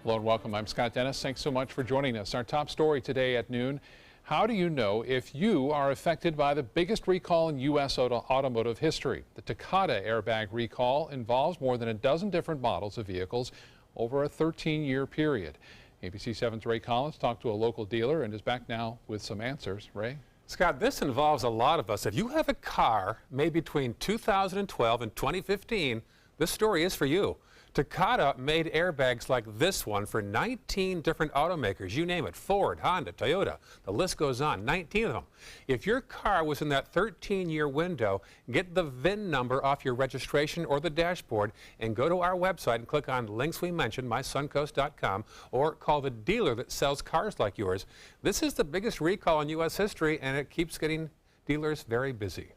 Hello and welcome. I'm Scott Dennis. Thanks so much for joining us. Our top story today at noon. How do you know if you are affected by the biggest recall in U.S. automotive history? The Takata airbag recall involves more than a dozen different models of vehicles over a 13-year period. ABC 7's Ray Collins talked to a local dealer and is back now with some answers. Ray? Scott, this involves a lot of us. If you have a car made between 2012 and 2015, this story is for you. Takata made airbags like this one for 19 different automakers. You name it, Ford, Honda, Toyota. The list goes on, 19 of them. If your car was in that 13-year window, get the VIN number off your registration or the dashboard and go to our website and click on links we mentioned, mysuncoast.com, or call the dealer that sells cars like yours. This is the biggest recall in U.S. history, and it keeps getting dealers very busy.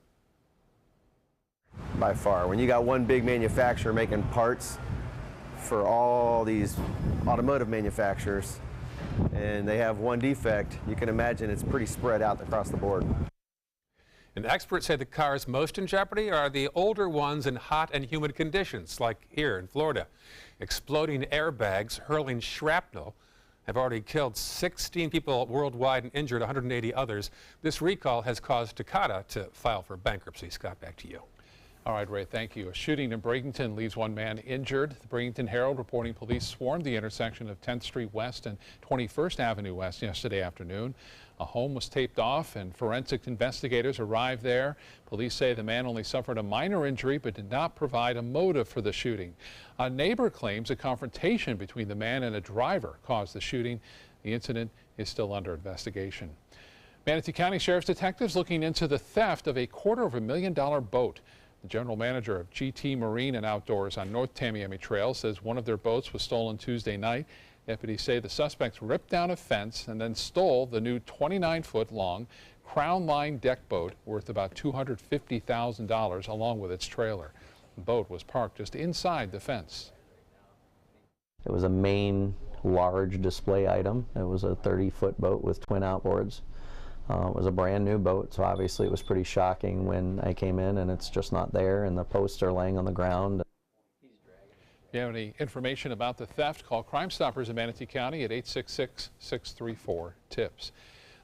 By far. When you got one big manufacturer making parts for all these automotive manufacturers and they have one defect, you can imagine it's pretty spread out across the board. And experts say the cars most in jeopardy are the older ones in hot and humid conditions, like here in Florida. Exploding airbags hurling shrapnel have already killed 16 people worldwide and injured 180 others. This recall has caused Takata to file for bankruptcy. Scott, back to you. All right, Ray, thank you. A shooting in Bradenton leaves one man injured. The Bradenton Herald reporting police swarmed the intersection of 10th Street West and 21st Avenue West yesterday afternoon. A home was taped off and forensic investigators arrived there. Police say the man only suffered a minor injury but did not provide a motive for the shooting. A neighbor claims a confrontation between the man and a driver caused the shooting. The incident is still under investigation. Manatee County Sheriff's detectives looking into the theft of a $250,000 boat. The general manager of GT Marine and Outdoors on North Tamiami Trail says one of their boats was stolen Tuesday night. Deputies say the suspects ripped down a fence and then stole the new 29-foot-long Crown Line deck boat worth about $250,000 along with its trailer. The boat was parked just inside the fence. It was a main large display item. It was a 30-foot boat with twin outboards. It was a brand new boat, so obviously it was pretty shocking when I came in and it's just not there and the posts are laying on the ground. If you have any information about the theft, call Crime Stoppers in Manatee County at 866-634-TIPS.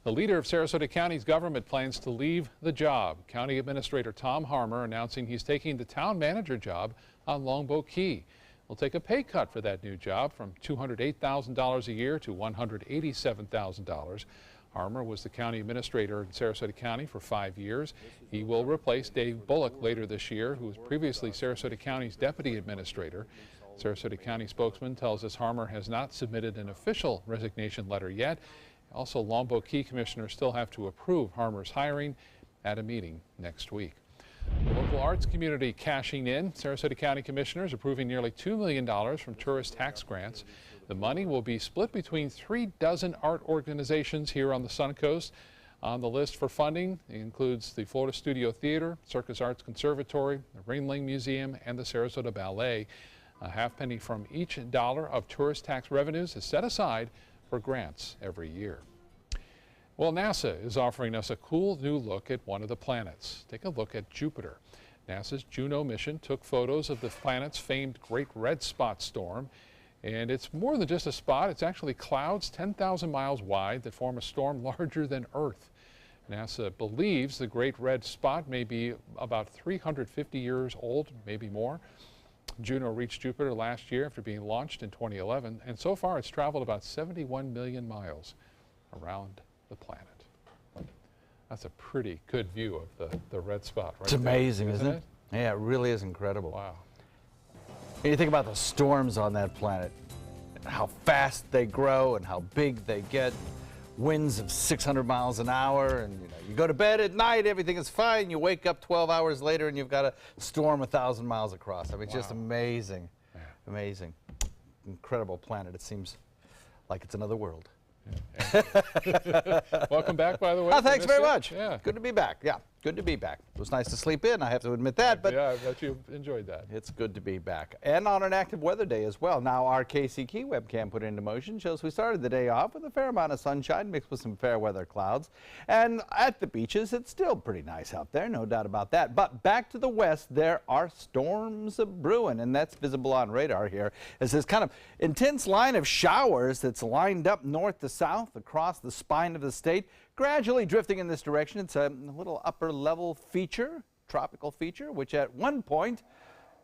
The leader of Sarasota County's government plans to leave the job. County Administrator Tom Harmer announcing he's taking the town manager job on Longboat Key. He'll take a pay cut for that new job from $208,000 a year to $187,000. Harmer was the county administrator in Sarasota County for 5 years. He will replace Dave Bullock later this year, who was previously Sarasota County's deputy administrator. Sarasota County spokesman tells us Harmer has not submitted an official resignation letter yet. Also, Longboat Key commissioners still have to approve Harmer's hiring at a meeting next week. The local arts community cashing in. Sarasota County commissioners approving nearly $2 million from tourist tax grants. The money will be split between 3 dozen art organizations here on the Suncoast. On the list for funding includes the Florida Studio Theater, Circus Arts Conservatory, the Ringling Museum, and the Sarasota Ballet. A half-penny from each dollar of tourist tax revenues is set aside for grants every year. Well, NASA is offering us a cool new look at one of the planets. Take a look at Jupiter. NASA's Juno mission took photos of the planet's famed Great Red Spot storm. And it's more than just a spot. It's actually clouds 10,000 miles wide that form a storm larger than Earth. NASA believes the Great Red Spot may be about 350 years old, maybe more. Juno reached Jupiter last year after being launched in 2011, and so far it's traveled about 71 million miles around the planet. That's a pretty good view of the red spot, right? It's amazing, isn't it? Yeah, it really is incredible. Wow. And you think about the storms on that planet, how fast they grow and how big they get, winds of 600 miles an hour, and you go to bed at night, everything is fine, you wake up 12 hours later and you've got a storm 1,000 miles across. I mean, it's just amazing, amazing, incredible planet. It seems like it's another world. Yeah. Welcome back, by the way. Oh, thanks very much. Yeah. Good to be back. Yeah. good to be back. It was nice to sleep in, I have to admit that, but Yeah, I bet you enjoyed that. it's good to be back. And on an active weather day as well. Now our KC Key webcam put into motion shows we started the day off with a fair amount of sunshine mixed with some fair weather clouds. And at the beaches, it's still pretty nice out there, no doubt about that. But back to the west, there are storms brewing, and that's visible on radar here as this kind of intense line of showers that's lined up north to south across the spine of the state, gradually drifting in this direction. It's a little upper level feature, tropical feature, which at one point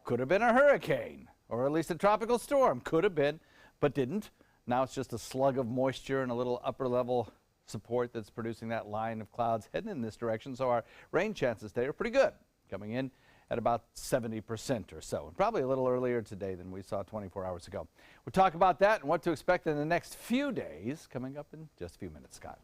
could have been a hurricane, or at least a tropical storm. Could have been, but didn't. Now it's just a slug of moisture and a little upper level support that's producing that line of clouds heading in this direction. So our rain chances today are pretty good, coming in at about 70% or so. And probably a little earlier today than we saw 24 hours ago. We'll talk about that and what to expect in the next few days coming up in just a few minutes, Scott.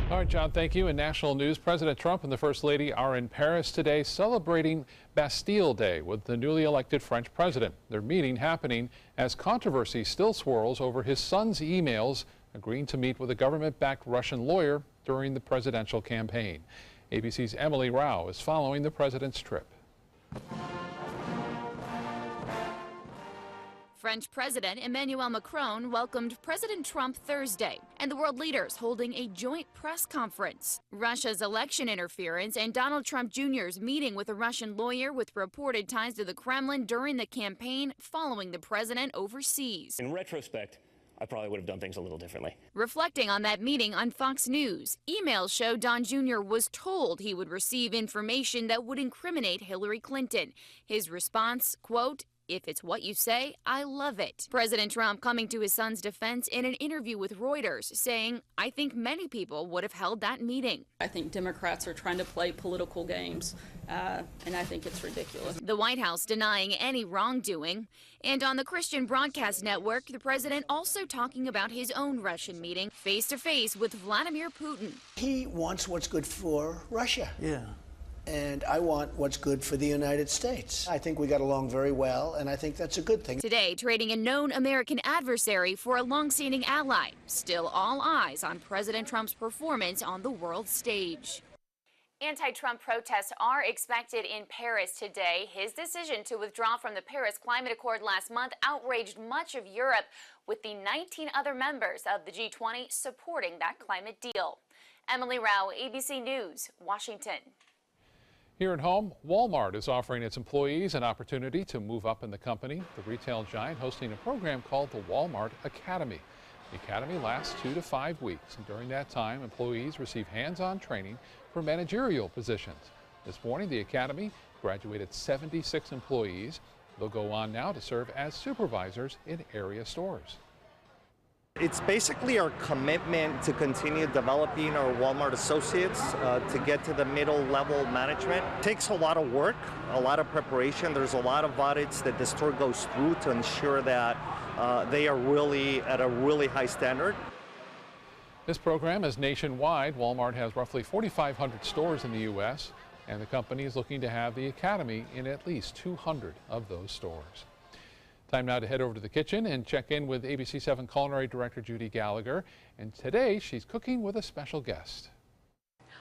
All right, John, thank you. In national news, President Trump and the First Lady are in Paris today celebrating Bastille Day with the newly elected French president. Their meeting happening as controversy still swirls over his son's emails agreeing to meet with a government-backed Russian lawyer during the presidential campaign. ABC's Emily Rao is following the president's trip. French President Emmanuel Macron welcomed President Trump Thursday, and the world leaders holding a joint press conference. Russia's election interference and Donald Trump Jr.'s meeting with a Russian lawyer with reported ties to the Kremlin during the campaign following the president overseas. In retrospect, I probably would have done things a little differently. Reflecting on that meeting on Fox News, emails show Don Jr. was told he would receive information that would incriminate Hillary Clinton. His response, quote, "If it's what you say, I love it." President Trump coming to his son's defense in an interview with Reuters, saying, "I think many people would have held that meeting." I think Democrats are trying to play political games, and I think it's ridiculous. The White House denying any wrongdoing. And on the Christian Broadcast Network, the president also talking about his own Russian meeting face-to-face with Vladimir Putin. He wants what's good for Russia. Yeah. And I want what's good for the United States. I think we got along very well, and I think that's a good thing. Today, trading a known American adversary for a long-standing ally. Still all eyes on President Trump's performance on the world stage. Anti-Trump protests are expected in Paris today. His decision to withdraw from the Paris Climate Accord last month outraged much of Europe, with the 19 other members of the G20 supporting that climate deal. Emily Rao, ABC News, Washington. Here at home, Walmart is offering its employees an opportunity to move up in the company. The retail giant hosting a program called the Walmart Academy. The academy lasts 2 to 5 weeks, and during that time, employees receive hands-on training for managerial positions. This morning, the academy graduated 76 employees. They'll go on now to serve as supervisors in area stores. It's basically our commitment to continue developing our Walmart associates to get to the middle level management. It takes a lot of work, a lot of preparation. There's a lot of audits that the store goes through to ensure that they are really at a really high standard. This program is nationwide. Walmart has roughly 4,500 stores in the U.S., and the company is looking to have the academy in at least 200 of those stores. Time now to head over to the kitchen and check in with ABC 7 Culinary Director Judy Gallagher. And today she's cooking with a special guest.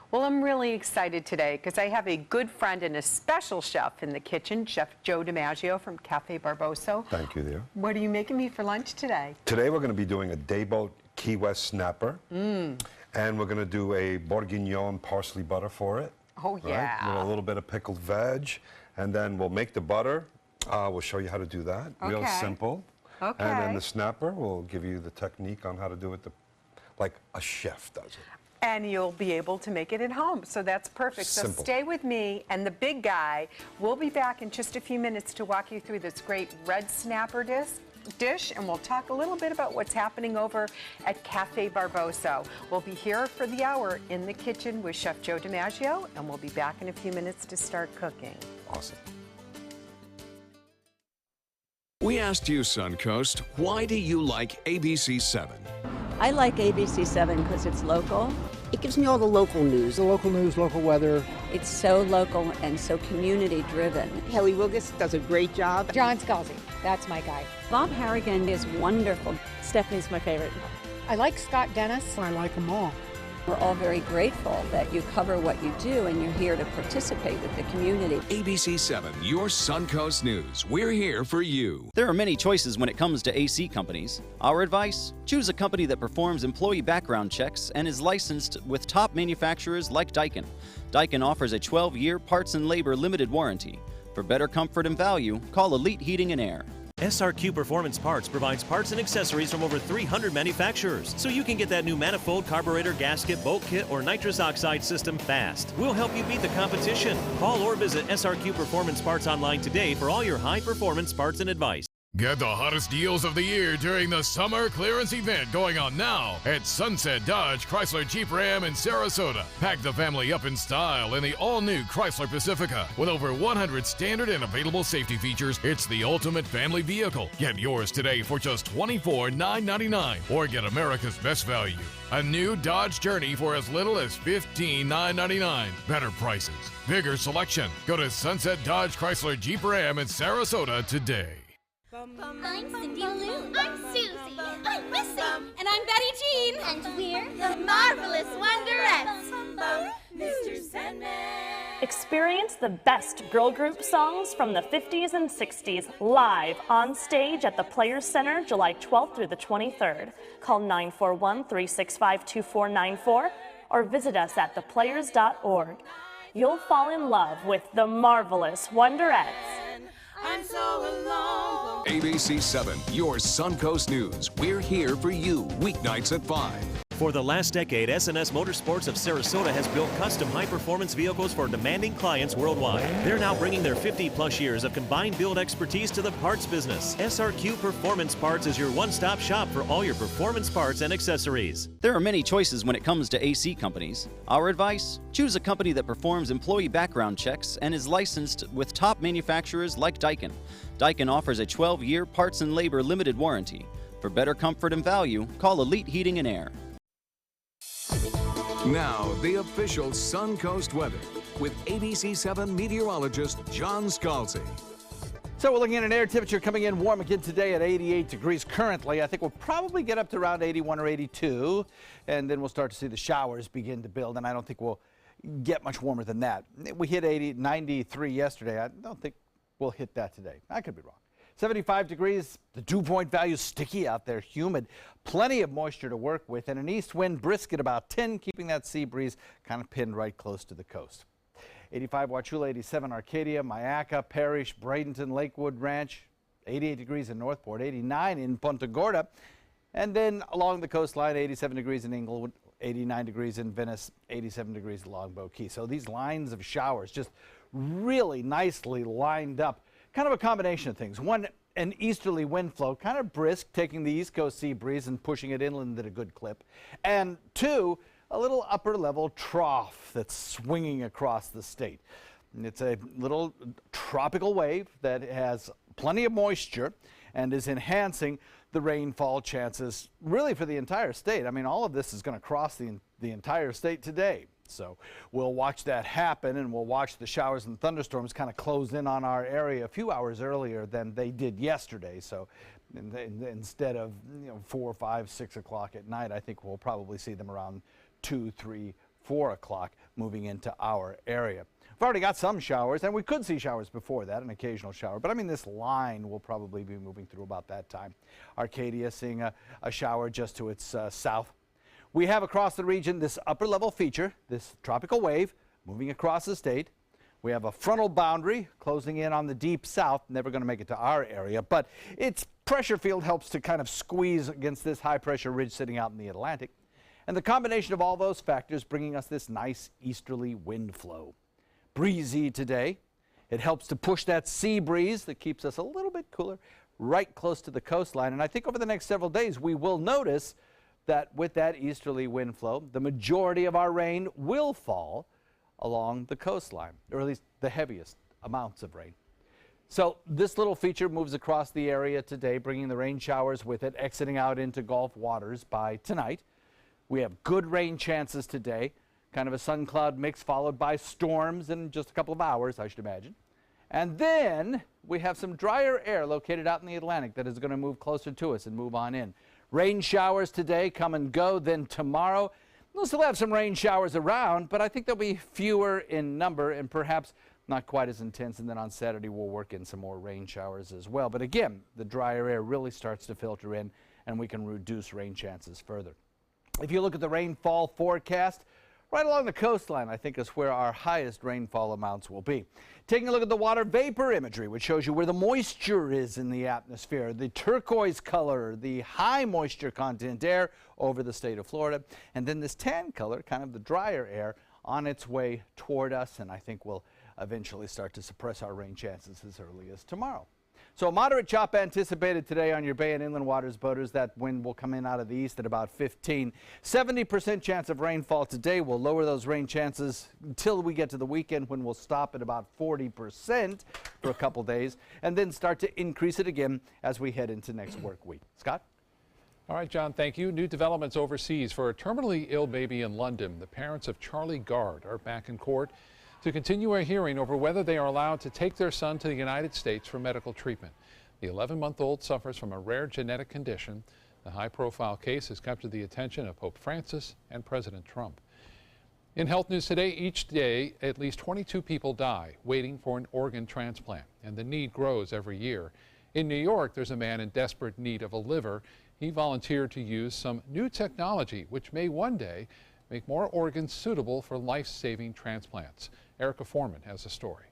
Well, I'm really excited today because I have a good friend and a special chef in the kitchen, Chef Joe DiMaggio from Cafe Barboso. Thank you, dear. What are you making me for lunch today? Today we're going to be doing a Dayboat Key West snapper. And we're going to do a bourguignon parsley butter for it. Oh, yeah. Right? With a little bit of pickled veg. And then we'll make the butter. We'll show you how to do that. Okay. Real simple. Okay. And then the snapper, we'll give you the technique on how to do it like a chef does it. And you'll be able to make it at home, so that's perfect. Simple. So stay with me and the big guy. We'll be back in just a few minutes to walk you through this great red snapper dish, and we'll talk a little bit about what's happening over at Cafe Barboso. We'll be here for the hour in the kitchen with Chef Joe DiMaggio, and we'll be back in a few minutes to start cooking. Awesome. We asked you, Suncoast, why do you like ABC 7? I like ABC 7 because it's local. It gives me all the local news. The local news, local weather. It's so local and so community-driven. Kelly Wilgus does a great job. John Scalzi, that's my guy. Bob Harrigan is wonderful. Stephanie's my favorite. I like Scott Dennis. I like them all. We're all very grateful that you cover what you do and you're here to participate with the community. ABC 7, your Suncoast News. We're here for you. There are many choices when it comes to AC companies. Our advice? Choose a company that performs employee background checks and is licensed with top manufacturers like Daikin. Daikin offers a 12-year parts and labor limited warranty. For better comfort and value, call Elite Heating and Air. SRQ Performance Parts provides parts and accessories from over 300 manufacturers, so you can get that new manifold, carburetor, gasket, bolt kit, or nitrous oxide system fast. We'll help you beat the competition. Call or visit SRQ Performance Parts online today for all your high-performance parts and advice. Get the hottest deals of the year during the summer clearance event going on now at Sunset Dodge Chrysler Jeep Ram in Sarasota. Pack the family up in style in the all-new Chrysler Pacifica. With over 100 standard and available safety features, it's the ultimate family vehicle. Get yours today for just $24,999 or get America's best value. A new Dodge Journey for as little as $15,999. Better prices, bigger selection. Go to Sunset Dodge Chrysler Jeep Ram in Sarasota today. I'm Cindy Lou. I'm Susie. I'm Missy. And I'm Betty Jean. And we're the Marvelous Wonderettes. Mr. Sandman. Experience the best girl group songs from the 50s and 60s live on stage at the Players Center July 12th through the 23rd. Call 941-365-2494 or visit us at theplayers.org. You'll fall in love with the Marvelous Wonderettes. I'm so alone. ABC 7, your Suncoast News. We're here for you weeknights at 5. For the last decade, SNS Motorsports of Sarasota has built custom high-performance vehicles for demanding clients worldwide. They're now bringing their 50-plus years of combined build expertise to the parts business. SRQ Performance Parts is your one-stop shop for all your performance parts and accessories. There are many choices when it comes to AC companies. Our advice? Choose a company that performs employee background checks and is licensed with top manufacturers like Daikin. Daikin offers a 12-year parts and labor limited warranty. For better comfort and value, call Elite Heating and Air. Now, the official Suncoast weather with ABC 7 meteorologist John Scalzi. So we're looking at an air temperature coming in warm again today at 88 degrees currently. I think we'll probably get up to around 81 or 82, and then we'll start to see the showers begin to build, and I don't think we'll get much warmer than that. We hit 93 yesterday. I don't think we'll hit that today. I could be wrong. 75 degrees, the dew point value sticky out there, humid, plenty of moisture to work with, and an east wind brisk at about 10, keeping that sea breeze kind of pinned right close to the coast. 85 Wauchula, 87 Arcadia, Myakka, Parrish, Bradenton, Lakewood Ranch, 88 degrees in Northport, 89 in Punta Gorda, and then along the coastline, 87 degrees in Inglewood, 89 degrees in Venice, 87 degrees in Longboat Key. So these lines of showers just really nicely lined up. Kind of a combination of things. One, an easterly wind flow, kind of brisk, taking the east coast sea breeze and pushing it inland at a good clip. And two, a little upper level trough that's swinging across the state. And it's a little tropical wave that has plenty of moisture and is enhancing the rainfall chances really for the entire state. I mean, all of this is going to cross the entire state today. So we'll watch that happen, and we'll watch the showers and thunderstorms kind of close in on our area a few hours earlier than they did yesterday. So instead of 4, 5, 6 o'clock at night, I think we'll probably see them around 2, 3, 4 o'clock moving into our area. We've already got some showers, and we could see showers before that, an occasional shower. But I mean, this line will probably be moving through about that time. Arcadia seeing a shower just to its south. We have across the region this upper level feature, this tropical wave moving across the state. We have a frontal boundary closing in on the deep south, never going to make it to our area, but its pressure field helps to kind of squeeze against this high pressure ridge sitting out in the Atlantic. And the combination of all those factors bringing us this nice easterly wind flow. Breezy today. It helps to push that sea breeze that keeps us a little bit cooler right close to the coastline. And I think over the next several days we will notice that with that easterly wind flow, the majority of our rain will fall along the coastline, or at least the heaviest amounts of rain. So this little feature moves across the area today, bringing the rain showers with it, exiting out into Gulf waters by tonight. We have good rain chances today, kind of a sun-cloud mix followed by storms in just a couple of hours, I should imagine. And then we have some drier air located out in the Atlantic that is going to move closer to us and move on in. Rain showers today come and go, then tomorrow We'll still have some rain showers around, but I think they'll be fewer in number and perhaps not quite as intense. And then on Saturday, we'll work in some more rain showers as well. But again, the drier air really starts to filter in, and we can reduce rain chances further. If you look at the rainfall forecast, right along the coastline, I think is where our highest rainfall amounts will be. Taking a look at the water vapor imagery, which shows you where the moisture is in the atmosphere, the turquoise color, the high moisture content air over the state of Florida, and then this tan color, kind of the drier air, on its way toward us, and I think will eventually start to suppress our rain chances as early as tomorrow. So a moderate chop anticipated today on your bay and inland waters, boaters. That wind will come in out of the east at about 15. 70% chance of rainfall today. We'll lower those rain chances until we get to the weekend, when we'll stop at about 40% for a couple days and then start to increase it again as we head into next work week. Scott? All right, John, thank you. New developments overseas for a terminally ill baby in London. The parents of Charlie Gard are back in court to continue a hearing over whether they are allowed to take their son to the United States for medical treatment. The 11-month-old suffers from a rare genetic condition. The high-profile case has captured the attention of Pope Francis and President Trump. In health news today, each day at least 22 people die waiting for an organ transplant, and the need grows every year. In New York, there's a man in desperate need of a liver. He volunteered to use some new technology which may one day make more organs suitable for life-saving transplants. Erica Foreman has a story.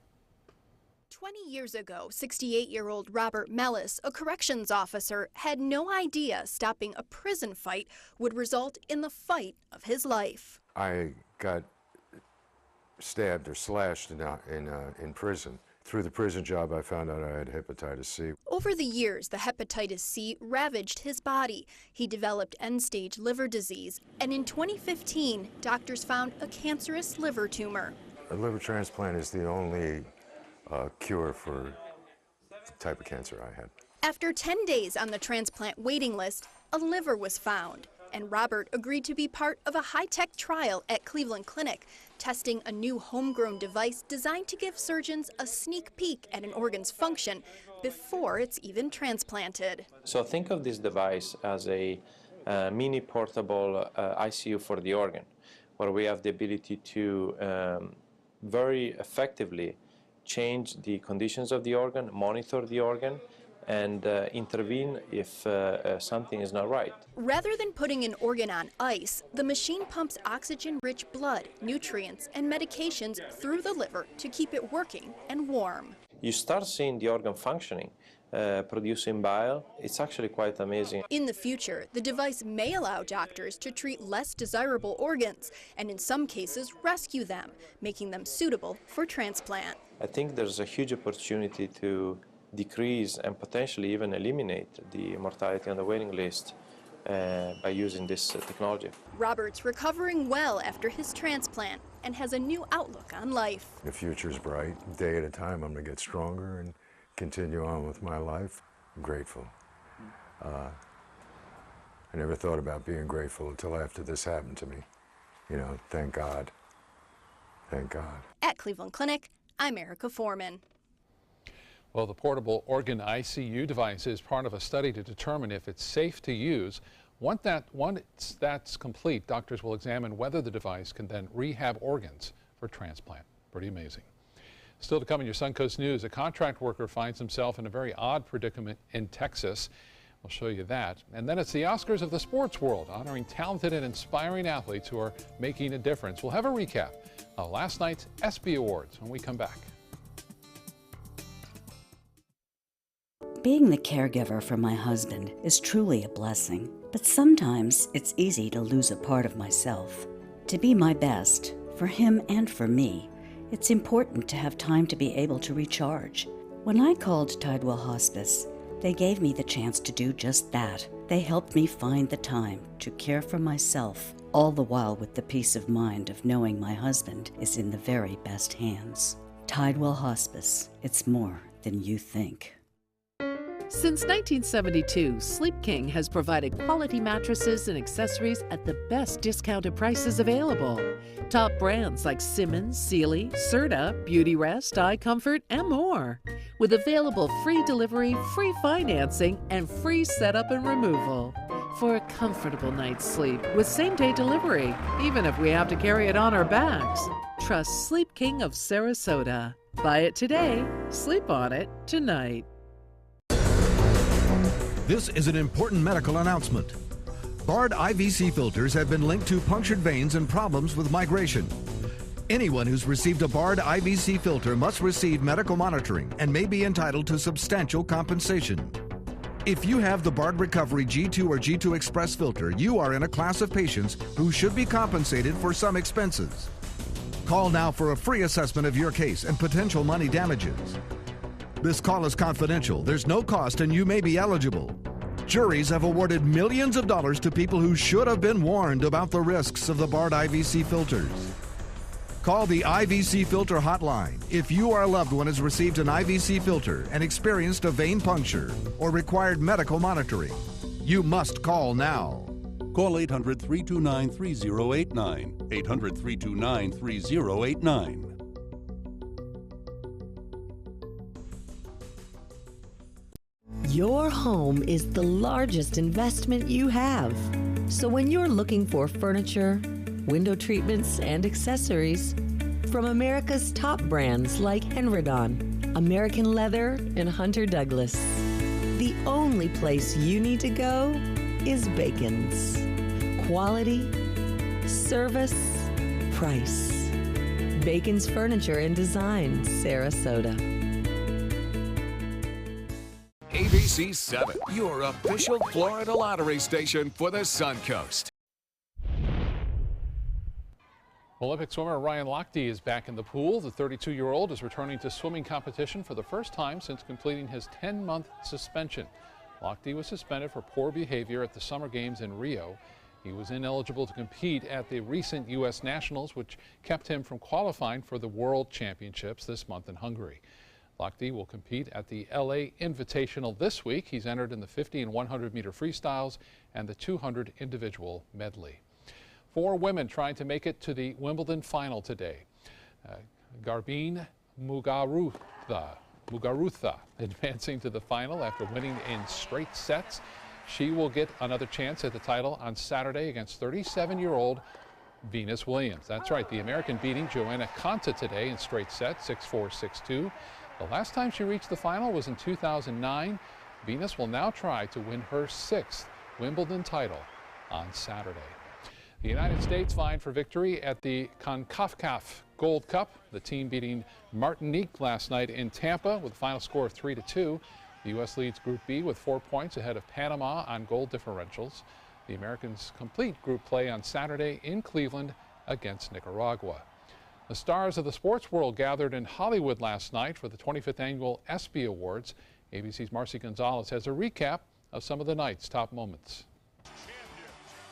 20 years ago, 68-year-old Robert Mellis, a corrections officer, had no idea stopping a prison fight would result in the fight of his life. I got stabbed or slashed in prison. Through the prison job, I found out I had hepatitis C. Over the years, the hepatitis C ravaged his body. He developed end-stage liver disease, and in 2015, doctors found a cancerous liver tumor. A liver transplant is the only cure for the type of cancer I had. After 10 days on the transplant waiting list, a liver was found, and Robert agreed to be part of a high-tech trial at Cleveland Clinic, testing a new homegrown device designed to give surgeons a sneak peek at an organ's function before it's even transplanted. So think of this device as a mini portable ICU for the organ, where we have the ability to very effectively change the conditions of the organ, monitor the organ, and intervene if something is not right. Rather than putting an organ on ice, the machine pumps oxygen-rich blood, nutrients, and medications through the liver to keep it working and warm. You start seeing the organ functioning, producing bile. It's actually quite amazing. In the future, the device may allow doctors to treat less desirable organs and in some cases rescue them, making them suitable for transplant. I think there's a huge opportunity to decrease and potentially even eliminate the mortality on the waiting list by using this technology. Robert's recovering well after his transplant and has a new outlook on life. The future's bright. Day at a time, I'm going to get stronger and continue on with my life. I'm grateful. I never thought about being grateful until after this happened to me. You know, thank God. Thank God. At Cleveland Clinic, I'm Erica Foreman. Well, the portable organ ICU device is part of a study to determine if it's safe to use. Once that's complete, doctors will examine whether the device can then rehab organs for transplant. Pretty amazing. Still to come in your Suncoast News, a contract worker finds himself in a very odd predicament in Texas. We'll show you that. And then it's the Oscars of the sports world, honoring talented and inspiring athletes who are making a difference. We'll have a recap of last night's ESPY Awards when we come back. Being the caregiver for my husband is truly a blessing, but sometimes it's easy to lose a part of myself. To be my best, for him and for me, it's important to have time to be able to recharge. When I called Tidewell Hospice, they gave me the chance to do just that. They helped me find the time to care for myself, all the while with the peace of mind of knowing my husband is in the very best hands. Tidewell Hospice, it's more than you think. Since 1972, Sleep King has provided quality mattresses and accessories at the best discounted prices available. Top brands like Simmons, Sealy, Serta, Beautyrest, iComfort, and more. With available free delivery, free financing, and free setup and removal. for a comfortable night's sleep with same-day delivery, even if we have to carry it on our backs. Trust Sleep King of Sarasota. Buy it today, sleep on it tonight. This is an important medical announcement. Bard IVC filters have been linked to punctured veins and problems with migration. Anyone who's received a Bard IVC filter must receive medical monitoring and may be entitled to substantial compensation. If you have the Bard Recovery G2 or G2 Express filter, you are in a class of patients who should be compensated for some expenses. Call now for a free assessment of your case and potential money damages. This call is confidential, there's no cost, and you may be eligible. Juries have awarded millions of dollars to people who should have been warned about the risks of the Bard IVC filters. Call the IVC Filter Hotline if you or a loved one has received an IVC filter and experienced a vein puncture or required medical monitoring. You must call now. Call 800-329-3089. 800-329-3089. Your home is the largest investment you have. So when you're looking for furniture, window treatments, and accessories from America's top brands like Henredon, American Leather, and Hunter Douglas, the only place you need to go is Bacon's. Quality, service, price. Bacon's Furniture and Design, Sarasota. ABC 7, your official Florida lottery station for the Suncoast. Olympic swimmer Ryan Lochte is back in the pool. The 32-year-old is returning to swimming competition for the first time since completing his 10-month suspension. Lochte was suspended for poor behavior at the Summer Games in Rio. He was ineligible to compete at the recent U.S. Nationals, which kept him from qualifying for the World Championships this month in Hungary. Lochte will compete at the LA Invitational this week. He's entered in the 50 and 100-meter freestyles and the 200 individual medley. 4 women trying to make it to the Wimbledon final today. Garbine Muguruza advancing to the final after winning in straight sets. She will get another chance at the title on Saturday against 37-year-old Venus Williams. That's right, the American beating Joanna Konta today in straight sets, 6-4, 6-2. The last time she reached the final was in 2009. Venus will now try to win her 6th Wimbledon title on Saturday. The United States vying for victory at the CONCACAF Gold Cup. The team beating Martinique last night in Tampa with a final score of 3-2. The U.S. leads Group B with 4 points ahead of Panama on goal differentials. The Americans complete group play on Saturday in Cleveland against Nicaragua. The stars of the sports world gathered in Hollywood last night for the 25th annual ESPY Awards. ABC's Marcy Gonzalez has a recap of some of the night's top moments.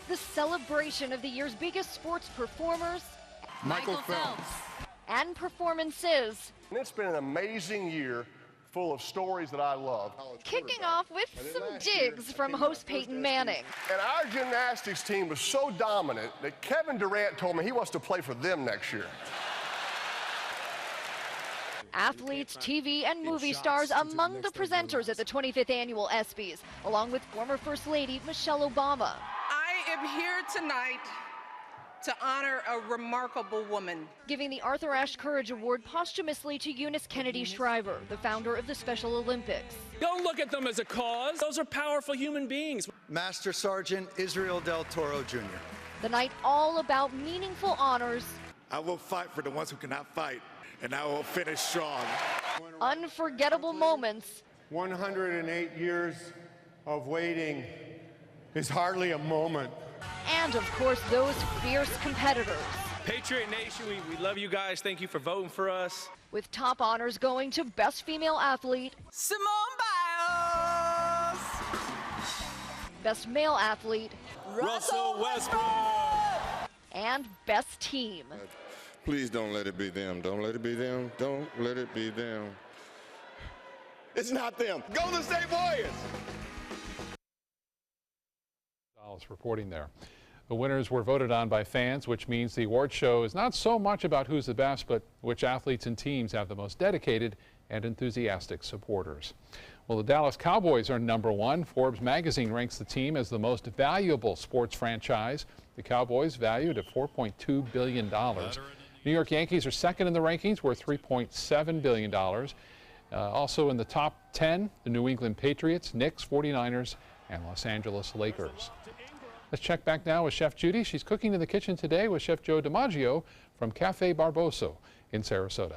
The celebration of the year's biggest sports performers, Michael Phelps, and performances. It's been an amazing year full of stories that I love. Kicking off with some digs from host Peyton Manning. And our gymnastics team was so dominant that Kevin Durant told me he wants to play for them next year. Athletes, TV, and movie stars among the presenters at the 25th annual ESPYs, along with former First Lady Michelle Obama. I am here tonight to honor a remarkable woman. Giving the Arthur Ashe Courage Award posthumously to Eunice Kennedy Shriver, the founder of the Special Olympics. Don't look at them as a cause. Those are powerful human beings. Master Sergeant Israel Del Toro, Jr. The night all about meaningful honors. I will fight for the ones who cannot fight, and I will finish strong. Unforgettable moments. 108 years of waiting is hardly a moment. And, of course, those fierce competitors. Patriot Nation, we love you guys. Thank you for voting for us. With top honors going to Best Female Athlete, Simone Biles. Best Male Athlete, Russell Westbrook. And Best Team. Please don't let it be them. Don't let it be them. Don't let it be them. It's not them. Golden State Warriors. Reporting there. The winners were voted on by fans, which means the award show is not so much about who's the best, but which athletes and teams have the most dedicated and enthusiastic supporters. Well, the Dallas Cowboys are #1. Forbes magazine ranks the team as the most valuable sports franchise. The Cowboys valued at $4.2 billion. New York Yankees are second in the rankings, worth $3.7 billion. Also in the top 10, the New England Patriots, Knicks, 49ers, and Los Angeles Lakers. Let's check back now with Chef Judy. She's cooking in the kitchen today with Chef Joe DiMaggio from Cafe Barboso in Sarasota.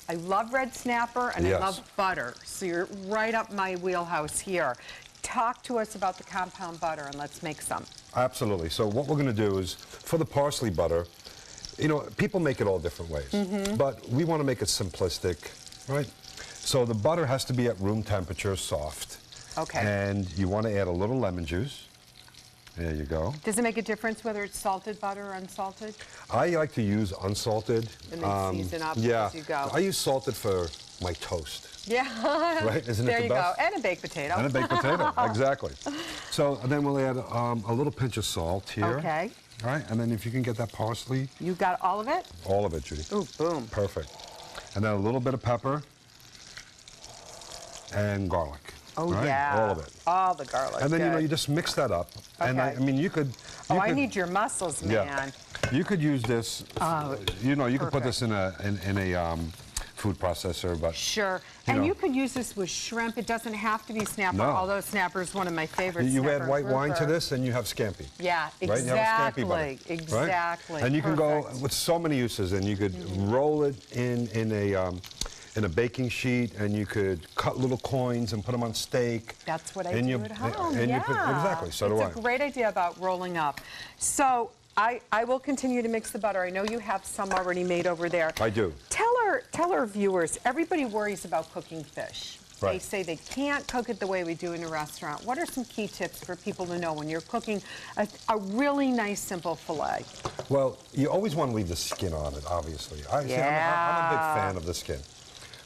I love red snapper and I love butter, so you're right up my wheelhouse here. Talk to us about the compound butter and let's make some. Absolutely. So what we're going to do is, for the parsley butter, you know, people make it all different ways, but we want to make it simplistic, right? So the butter has to be at room temperature, soft. Okay. And you want to add a little lemon juice. There you go. Does it make a difference whether it's salted butter or unsalted? I like to use unsalted. And then season up as you go. I use salted for my toast. Yeah. Right? Isn't it the best? There you go. And a baked potato. And a baked potato, exactly. So and then we'll add a little pinch of salt here. Okay. All right, and then if you can get that parsley. You got all of it? All of it, Judy. Ooh, boom. Perfect. And then a little bit of pepper and garlic. Oh, right? yeah. All of it. All the garlic. And then, good. you know, you just mix that up. Okay. And I mean, you could... I need your muscles, man. Yeah. You could use this, you know, you could put this in a food processor, but... Sure. And you could use this with shrimp. It doesn't have to be snapper, although snapper is one of my favorites. You add white wine to this, and you have scampi. Yeah, right? exactly. You have scampi butter, exactly. Right? And you can go with so many uses, and you could roll it in a baking sheet, and you could cut little coins and put them on steak. That's what I do at home, exactly, so do I. It's a great idea about rolling up. So I will continue to mix the butter. I know you have some already made over there. I do. Tell our viewers, everybody worries about cooking fish. Right. They say they can't cook it the way we do in a restaurant. What are some key tips for people to know when you're cooking a really nice, simple filet? Well, you always want to leave the skin on it, obviously. I'm a big fan of the skin.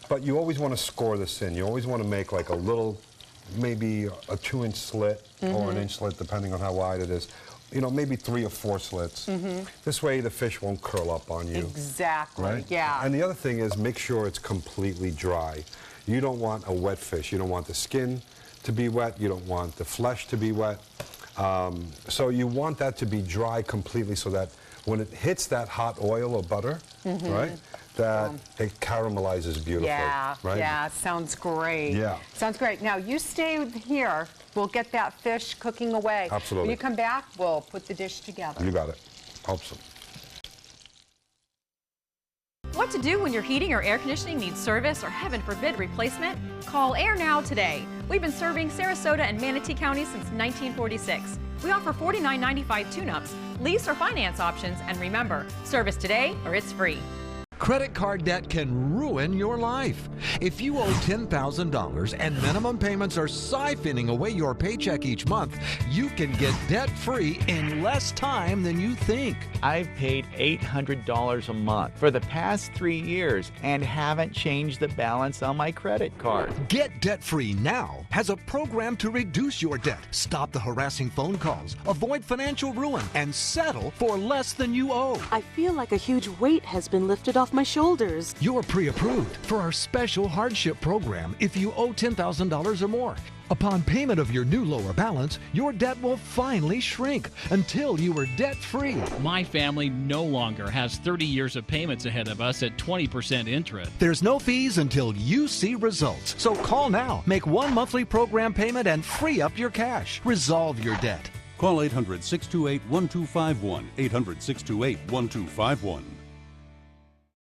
But you always want to score this in. You always want to make like a little, maybe a 2-inch slit or an inch slit, depending on how wide it is. You know, maybe 3 or 4 slits. This way the fish won't curl up on you. Exactly, right? yeah. And the other thing is make sure it's completely dry. You don't want a wet fish. You don't want the skin to be wet. You don't want the flesh to be wet. So you want that to be dry completely so that when it hits that hot oil or butter, right, that it caramelizes beautifully. Yeah, right? yeah, sounds great. Yeah. Sounds great. Now, you stay here. We'll get that fish cooking away. Absolutely. When you come back, we'll put the dish together. You got it. Awesome. What to do when your heating or air conditioning needs service or, heaven forbid, replacement? Call Air Now today. We've been serving Sarasota and Manatee counties since 1946. We offer $49.95 tune-ups, lease or finance options, and remember, service today or it's free. Credit card debt can ruin your life. If you owe $10,000 and minimum payments are siphoning away your paycheck each month, you can get debt-free in less time than you think. I've paid $800 a month for the past 3 years and haven't changed the balance on my credit card. Get debt-free now has a program to reduce your debt, stop the harassing phone calls, avoid financial ruin, and settle for less than you owe. I feel like a huge weight has been lifted off my shoulders. You're pre-approved for our special hardship program if you owe $10,000 or more. Upon payment of your new lower balance, your debt will finally shrink until you are debt-free. My family no longer has 30 years of payments ahead of us at 20% interest. There's no fees until you see results. So call now, make one monthly program payment, and free up your cash. Resolve your debt. Call 800-628-1251. 800-628-1251.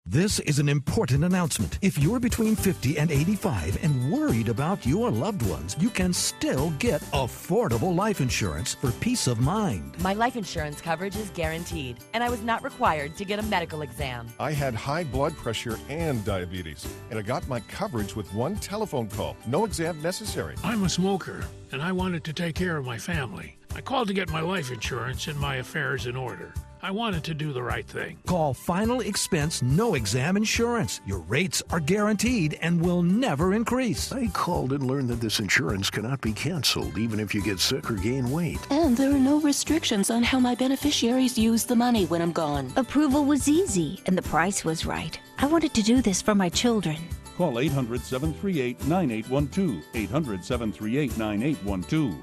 This is an important announcement. If you're between 50 and 85 and worried about your loved ones, you can still get affordable life insurance for peace of mind. My life insurance coverage is guaranteed, and I was not required to get a medical exam. I had high blood pressure and diabetes, and I got my coverage with one telephone call. No exam necessary. I'm a smoker, and I wanted to take care of my family. I called to get my life insurance and my affairs in order. I wanted to do the right thing. Call Final Expense No Exam Insurance. Your rates are guaranteed and will never increase. I called and learned that this insurance cannot be canceled even if you get sick or gain weight. And there are no restrictions on how my beneficiaries use the money when I'm gone. Approval was easy and the price was right. I wanted to do this for my children. Call 800-738-9812. 800-738-9812.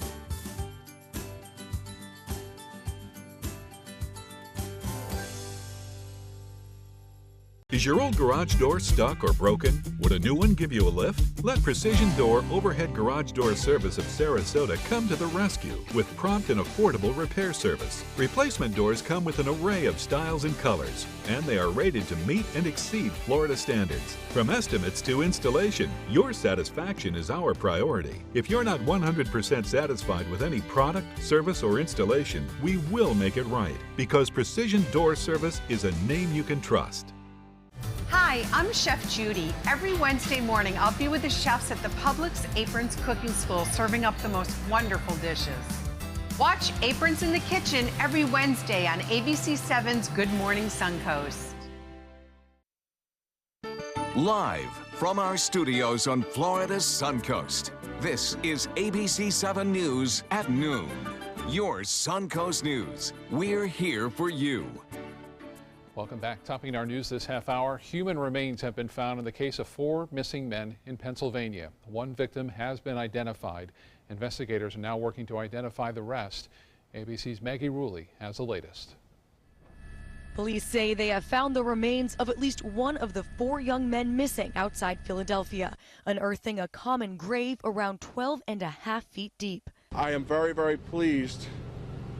Is your old garage door stuck or broken? Would a new one give you a lift? Let Precision Door Overhead Garage Door Service of Sarasota come to the rescue with prompt and affordable repair service. Replacement doors come with an array of styles and colors, and they are rated to meet and exceed Florida standards. From estimates to installation, your satisfaction is our priority. If you're not 100% satisfied with any product, service, or installation, we will make it right, because Precision Door Service is a name you can trust. Hi, I'm Chef Judy. Every Wednesday morning, I'll be with the chefs at the Publix Aprons Cooking School serving up the most wonderful dishes. Watch Aprons in the Kitchen every Wednesday on ABC7's Good Morning Suncoast. Live from our studios on Florida's Suncoast, this is ABC7 News at noon. Your Suncoast News. We're here for you. Welcome back. Topping our news this half hour, human remains have been found in the case of 4 missing men in Pennsylvania. One victim has been identified. Investigators are now working to identify the rest. ABC's Maggie Rulli has the latest. Police say they have found the remains of at least one of the 4 young men missing outside Philadelphia, unearthing a common grave around 12.5 feet deep. I am very, very pleased,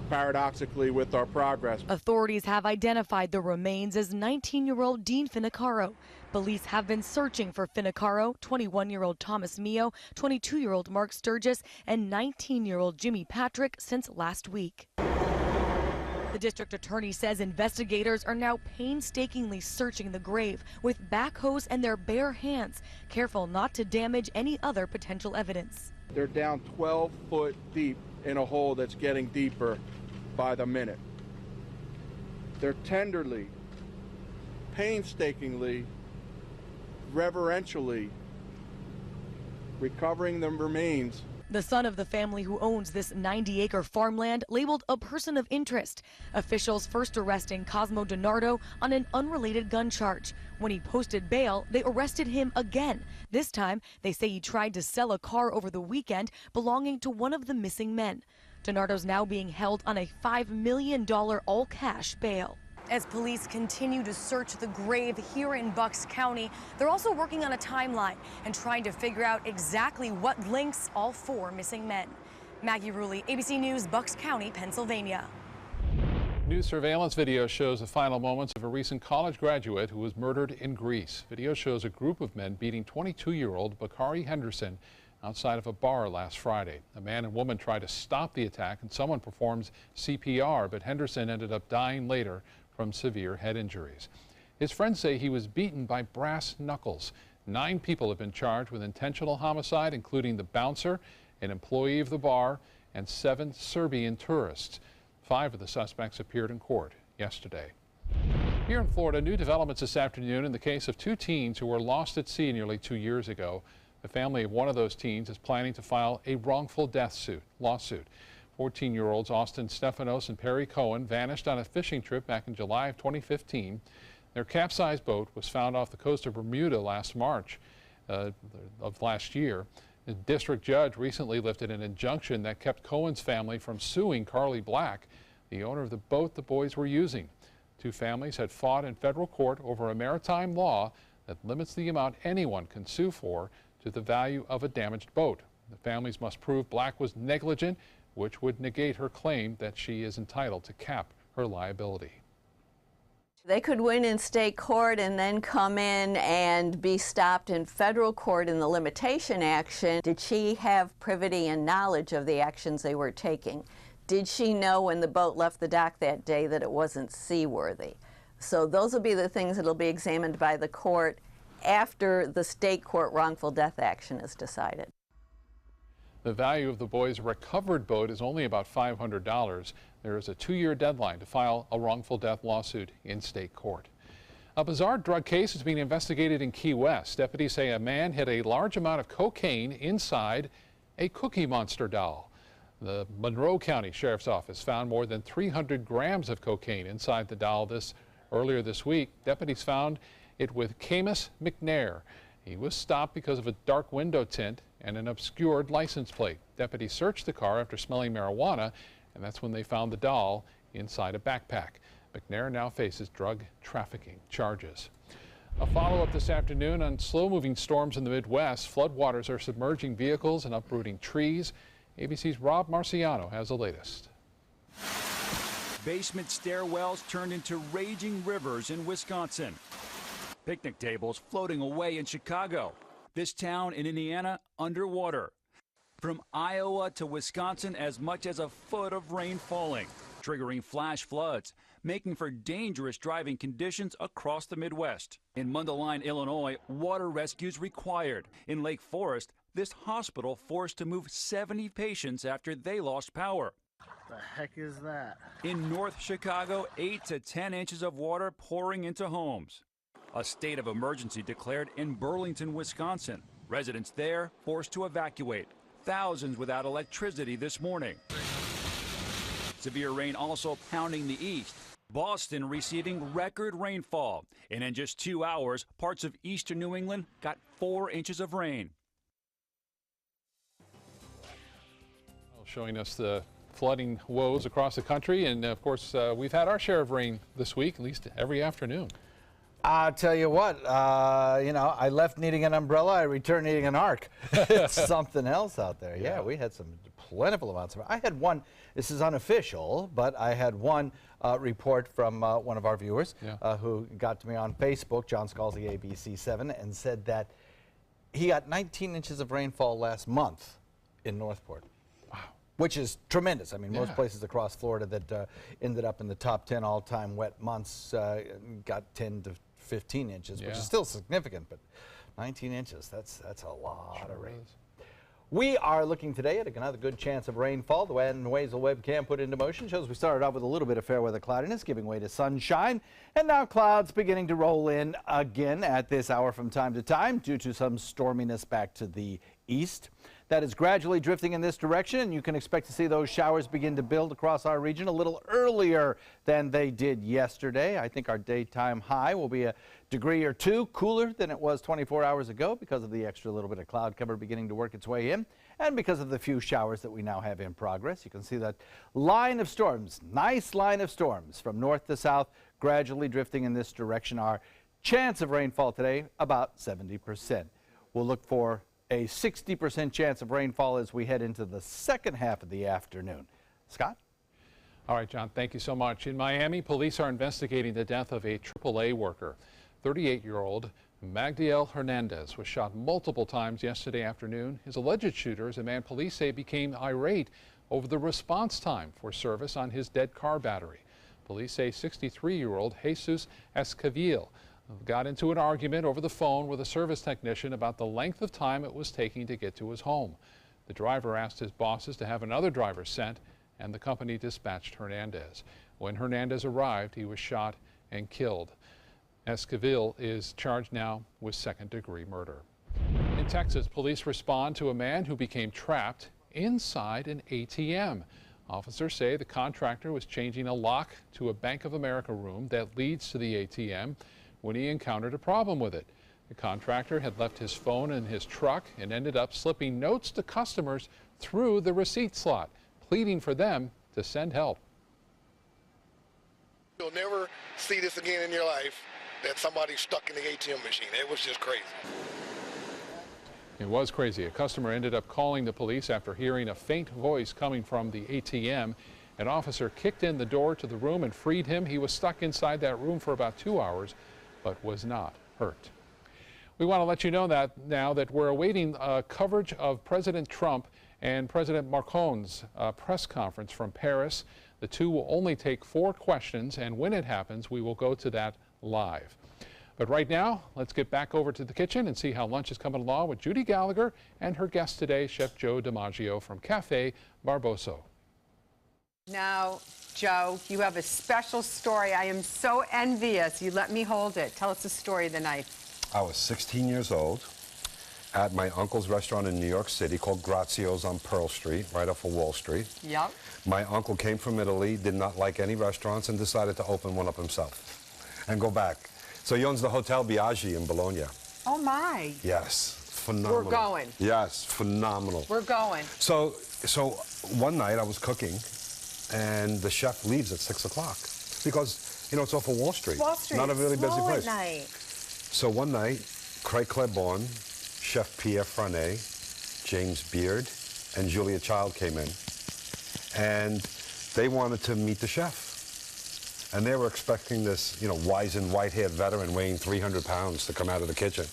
paradoxically, with our progress. Authorities have identified the remains as 19-year-old Dean Finicaro. Police have been searching for Finicaro, 21-year-old Thomas Mio, 22-year-old Mark Sturgis, and 19-year-old Jimmy Patrick since last week. The district attorney says investigators are now painstakingly searching the grave with backhoes and their bare hands, careful not to damage any other potential evidence. They're down 12 foot deep in a hole that's getting deeper by the minute. They're tenderly, painstakingly, reverentially recovering the remains. The son of the family who owns this 90-acre farmland labeled a person of interest. Officials first arresting Cosmo DiNardo on an unrelated gun charge. When he posted bail, they arrested him again. This time, they say he tried to sell a car over the weekend belonging to one of the missing men. DiNardo's now being held on a $5 million all-cash bail. As police continue to search the grave here in Bucks County, they're also working on a timeline and trying to figure out exactly what links all 4 missing men. Maggie Rulli, ABC News, Bucks County, Pennsylvania. New surveillance video shows the final moments of a recent college graduate who was murdered in Greece. Video shows a group of men beating 22-year-old Bakari Henderson outside of a bar last Friday. A man and woman tried to stop the attack and someone performs CPR, but Henderson ended up dying later from severe head injuries. His friends say he was beaten by brass knuckles. 9 people have been charged with intentional homicide, including the bouncer, an employee of the bar, and 7 Serbian tourists. 5 of the suspects appeared in court yesterday. Here in Florida, new developments this afternoon in the case of 2 teens who were lost at sea nearly 2 years ago. The family of one of those teens is planning to file a wrongful death lawsuit. 14-year-olds Austin Stefanos and Perry Cohen vanished on a fishing trip back in July of 2015. Their capsized boat was found off the coast of Bermuda last March of last year. The district judge recently lifted an injunction that kept Cohen's family from suing Carly Black, the owner of the boat the boys were using. 2 families had fought in federal court over a maritime law that limits the amount anyone can sue for to the value of a damaged boat. The families must prove Black was negligent, which would negate her claim that she is entitled to cap her liability. They could win in state court and then come in and be stopped in federal court in the limitation action. Did she have privity and knowledge of the actions they were taking? Did she know when the boat left the dock that day that it wasn't seaworthy? So those will be the things that will be examined by the court after the state court wrongful death action is decided. The value of the boys' recovered boat is only about $500. There is a 2-year deadline to file a wrongful death lawsuit in state court. A bizarre drug case is being investigated in Key West. Deputies say a man hid a large amount of cocaine inside a Cookie Monster doll. The Monroe County Sheriff's Office found more than 300 grams of cocaine inside the doll earlier this week. Deputies found it with Camus McNair. He was stopped because of a dark window tint and an obscured license plate. Deputies searched the car after smelling marijuana, and that's when they found the doll inside a backpack. McNair now faces drug trafficking charges. A follow-up this afternoon on slow-moving storms in the Midwest. Floodwaters are submerging vehicles and uprooting trees. ABC's Rob Marciano has the latest. Basement stairwells turned into raging rivers in Wisconsin. Picnic tables floating away in Chicago. This town in Indiana underwater. From Iowa to Wisconsin, as much as a foot of rain falling, triggering flash floods, making for dangerous driving conditions across the Midwest. In Mundelein, Illinois, water rescues required. In Lake Forest, this hospital forced to move 70 patients after they lost power. The heck is that? In North Chicago, 8 to 10 inches of water pouring into homes. A state of emergency declared in Burlington, Wisconsin. Residents there forced to evacuate. Thousands without electricity this morning. Severe rain also pounding the east. Boston receiving record rainfall. And in just 2 hours, parts of eastern New England got 4 inches of rain. Showing us the flooding woes across the country. And of course, we've had our share of rain this week, at least every afternoon. I'll tell you what, you know, I left needing an umbrella, I returned needing an arc. It's something else out there. Yeah, we had some plentiful amounts of. I had one, this is unofficial, but I had one report from one of our viewers who got to me on Facebook, John Scalzi, ABC7, and said that he got 19 inches of rainfall last month in Northport. Wow. Which is tremendous. I mean, most places across Florida that ended up in the top 10 all-time wet months got 10 to 15 inches, which is still significant, but 19 inches, that's a lot of rain. We are looking today at another good chance of rainfall. The wind and Wazel webcam put into motion shows we started off with a little bit of fair weather cloudiness, giving way to sunshine, and now clouds beginning to roll in again at this hour from time to time due to some storminess back to the east. That is gradually drifting in this direction, and you can expect to see those showers begin to build across our region a little earlier than they did yesterday. I think our daytime high will be a degree or two cooler than it was 24 hours ago because of the extra little bit of cloud cover beginning to work its way in, and because of the few showers that we now have in progress. You can see that line of storms, nice line of storms from north to south, gradually drifting in this direction. Our chance of rainfall today, about 70%. We'll look for a 60% chance of rainfall as we head into the second half of the afternoon. Scott? All right, John, thank you so much. In Miami, police are investigating the death of a AAA worker. 38-year-old Magdiel Hernandez was shot multiple times yesterday afternoon. His alleged shooter is a man police say became irate over the response time for service on his dead car battery. Police say 63-year-old Jesus Esquivel got into an argument over the phone with a service technician about the length of time it was taking to get to his home. The driver asked his bosses to have another driver sent, and the company dispatched Hernandez. When Hernandez arrived, he was shot and killed. Esquivel is charged now with second-degree murder. In Texas, police respond to a man who became trapped inside an ATM. Officers say the contractor was changing a lock to a Bank of America room that leads to the ATM when he encountered a problem with it. The contractor had left his phone in his truck and ended up slipping notes to customers through the receipt slot, pleading for them to send help. You'll never see this again in your life, that somebody's stuck in the ATM machine. It was just crazy. It was crazy. A customer ended up calling the police after hearing a faint voice coming from the ATM. An officer kicked in the door to the room and freed him. He was stuck inside that room for about 2 hours, but was not hurt. We want to let you know that now that we're awaiting coverage of President Trump and President Macron's press conference from Paris. The two will only take 4 questions, and when it happens, we will go to that live. But right now, let's get back over to the kitchen and see how lunch is coming along with Judy Gallagher and her guest today, Chef Joe DiMaggio from Cafe Barboso. Now, Joe, you have a special story. I am so envious. You let me hold it. Tell us the story of the night. I was 16 years old at my uncle's restaurant in New York City called Grazio's on Pearl Street, right off of Wall Street. Yep. My uncle came from Italy, did not like any restaurants, and decided to open one up himself and go back. So he owns the Hotel Biagi in Bologna. Oh, my. Yes, phenomenal. We're going. Yes, phenomenal. We're going. So one night I was cooking, and the chef leaves at 6 o'clock because, you know, it's off of Wall Street. Wall Street. Not a really busy place. At night. So one night, Craig Claiborne, Chef Pierre Franet, James Beard, and Julia Child came in, and they wanted to meet the chef. And they were expecting this, you know, wizened, white-haired veteran weighing 300 pounds to come out of the kitchen.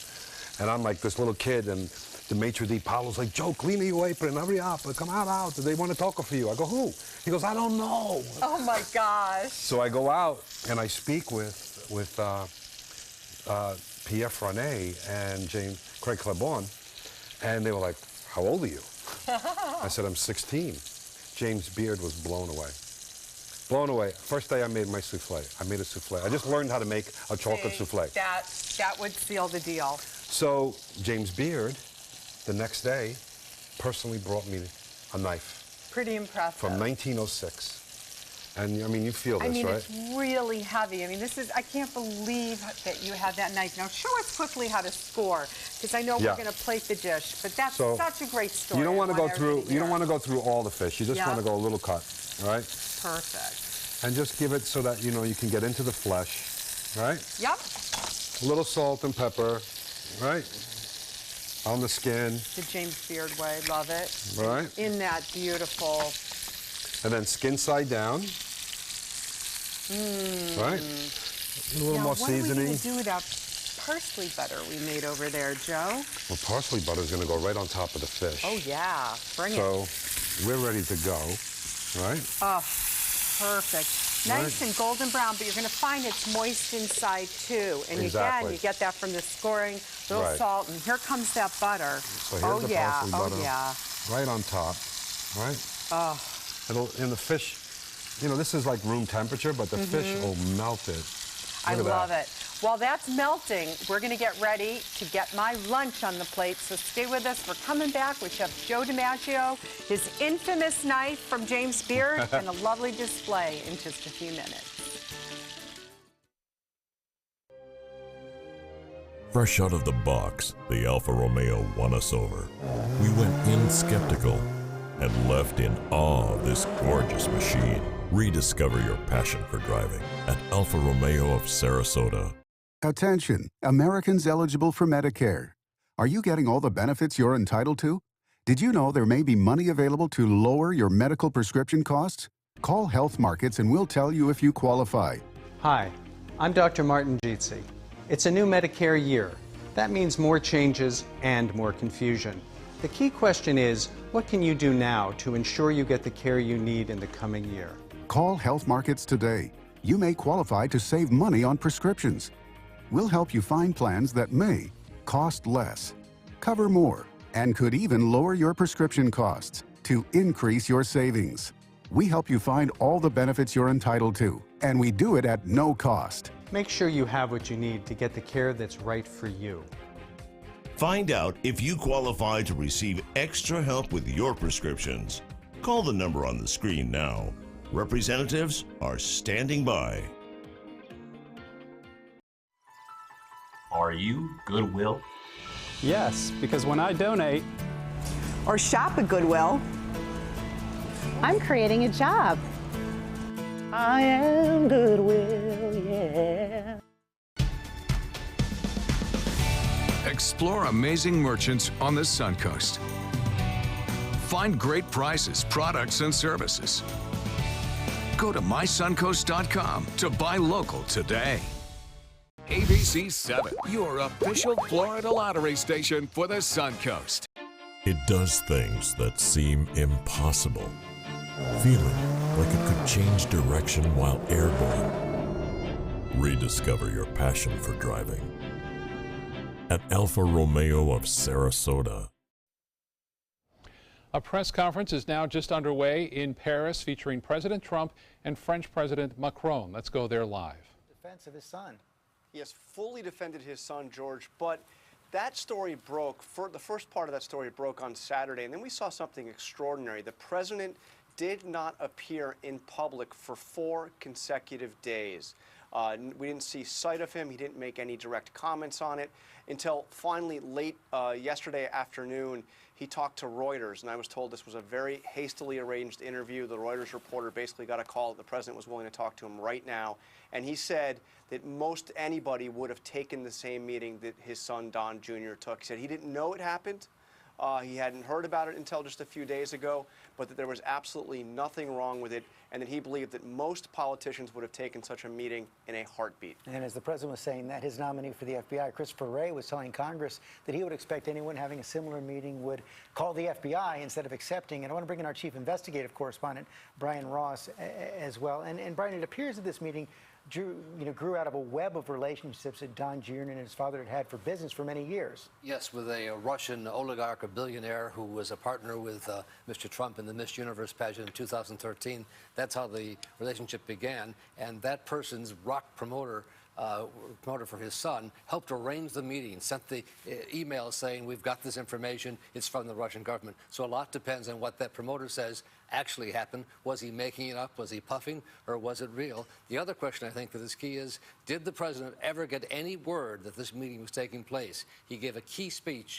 And I'm like this little kid, and the maitre d' Paolo's like, Joe, clean your apron, hurry up, come out. They want to talk for you. I go, who? He goes, I don't know. Oh, my gosh. So I go out, and I speak with Pierre Franet and Craig Claiborne, and they were like, how old are you? I said, I'm 16. James Beard was blown away. Blown away. First day I made my souffle. I made a souffle. I just learned how to make a chocolate souffle. That would seal the deal. So James Beard, the next day, personally brought me a knife. Pretty impressive. From 1906. And I mean, you feel this, I mean, right? it's really heavy. I mean, I can't believe that you have that knife. Now, show us quickly how to score, because I know we're going to plate the dish, but that's such a great story. You don't want to go through, you don't want to go through all the fish. You just want to go a little cut, all right? Perfect. And just give it so that, you know, you can get into the flesh, right? Yep. A little salt and pepper, right? On the skin. The James Beard way, love it. Right. In that beautiful. And then skin side down. Right? A little more seasoning. What are we going to do with that parsley butter we made over there, Joe? Well, parsley butter is going to go right on top of the fish. Oh, yeah. Bring it. So we're ready to go, right? Oh, perfect. Nice and golden brown, but you're going to find it's moist inside, too. And again, you get that from the scoring, little salt, and here comes that butter. So here's the parsley butter. Oh, yeah. Right on top, right? Oh. And the fish, you know, this is like room temperature, but the fish will melt it. I love it. While that's melting, we're going to get ready to get my lunch on the plate, so stay with us. We're coming back with Chef Joe DiMaggio, his infamous knife from James Beard, and a lovely display in just a few minutes. Fresh out of the box, the Alfa Romeo won us over. We went in skeptical and left in awe of this gorgeous machine. Rediscover your passion for driving at Alfa Romeo of Sarasota. Attention, Americans eligible for Medicare. Are you getting all the benefits you're entitled to? Did you know there may be money available to lower your medical prescription costs? Call Health Markets and we'll tell you if you qualify. Hi, I'm Dr. Martin Jeetsi. It's a new Medicare year. That means more changes and more confusion. The key question is, what can you do now to ensure you get the care you need in the coming year? Call Health Markets today. You may qualify to save money on prescriptions. We'll help you find plans that may cost less, cover more, and could even lower your prescription costs to increase your savings. We help you find all the benefits you're entitled to, and we do it at no cost. Make sure you have what you need to get the care that's right for you. Find out if you qualify to receive extra help with your prescriptions. Call the number on the screen now. Representatives are standing by. Are you Goodwill? Yes, because when I donate or shop at Goodwill, I'm creating a job. I am Goodwill, yeah. Explore amazing merchants on the Suncoast. Find great prices, products, and services. Go to mysuncoast.com to buy local today. ABC 7, your official Florida lottery station for the Suncoast. It does things that seem impossible. Feeling like it could change direction while airborne. Rediscover your passion for driving at Alfa Romeo of Sarasota. A press conference is now just underway in Paris featuring President Trump and French President Macron. Let's go there live. Defense of his son. He has fully defended his son, George, but that story broke, the first part of that story broke on Saturday, and then we saw something extraordinary. The president did not appear in public for 4 consecutive days. We didn't see sight of him. He didn't make any direct comments on it until finally late yesterday afternoon. He talked to Reuters, and I was told this was a very hastily arranged interview. The Reuters reporter basically got a call that the president was willing to talk to him right now, and he said that most anybody would have taken the same meeting that his son Don Jr. took. He said he didn't know it happened. He hadn't heard about it until just a few days ago, but that there was absolutely nothing wrong with it, and that he believed that most politicians would have taken such a meeting in a heartbeat. And as the president was saying that, his nominee for the FBI, Christopher Wray, was telling Congress that he would expect anyone having a similar meeting would call the FBI instead of accepting. And I want to bring in our chief investigative correspondent, Brian Ross, as well. And Brian, it appears that this meeting grew out of a web of relationships that Don Jr. and his father had had for business for many years. Yes, with a Russian oligarch, a billionaire who was a partner with Mr. Trump in the Miss Universe pageant in 2013. That's how the relationship began. And that person's rock promoter for his son, helped arrange the meeting, sent the email saying, we've got this information, it's from the Russian government. So a lot depends on what that promoter says actually happened. Was he making it up? Was he puffing? Or was it real? The other question I think that is key is, did the president ever get any word that this meeting was taking place? He gave a key speech